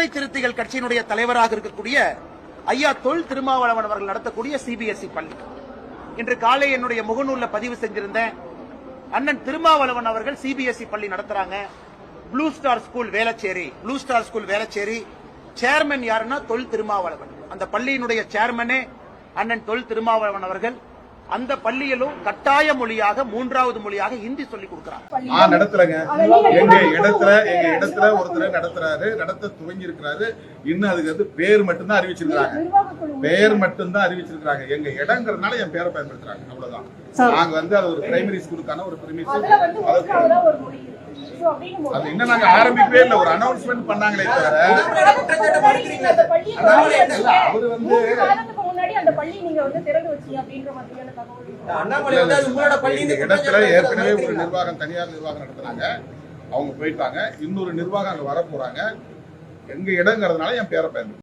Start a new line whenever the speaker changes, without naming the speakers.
விடுதலை சிறுத்தைகள் கட்சியினுடைய தலைவராக இருக்கக்கூடிய ஐயா தொல் திருமாவளவன் அவர்கள் நடத்தக்கூடிய சிபிஎஸ்இ பள்ளி. இன்று காலை என்னுடைய முகநூல்ல பதிவு செஞ்சிருந்தேன். அண்ணன் திருமாவளவன் அவர்கள் சிபிஎஸ்இ பள்ளி நடத்துறாங்க. Blue star school Velachery chairman யாருன்னா தொல் திருமாவளவன். அந்த பள்ளியினுடைய சேர்மனே அண்ணன் தொல் திருமாவளவன் அவர்கள். அந்த பள்ளியிலும் கட்டாய மொழியாக 3வது மொழியாக ஹிந்தி சொல்லி கொடுக்கிறாங்க.
நடத்துறங்க. எங்க இடத்துல ஒருத்தர் நடத்துறாரு, நடத்த துவங்கி இருக்கிறாரு. இன்னும் அதுக்கு வந்து பேர் மட்டும்தான் அறிவிச்சிருக்காங்க. எங்க இடங்கிறதுனால என் பேரை பயன்படுத்துறாங்க, அவ்வளவுதான். நாங்க வந்து அது ஒரு பிரைமரி ஸ்கூலுக்கான ஒரு அது இன்னும் நாங்க ஆரம்பிக்கவே இல்லை. ஒரு அனௌன்ஸ்மெண்ட் பண்ணாங்களே தவிர அவரு வந்து இடத்துல ஏற்கனவே ஒரு நிர்வாகம், தனியார் நிர்வாகம் நடத்துறாங்க. அவங்க போயிட்டாங்க. இன்னொரு நிர்வாகம் அங்க வர போறாங்க. எங்க இடங்கிறதுனால என் பேரை பயன்படுத்துறாங்க.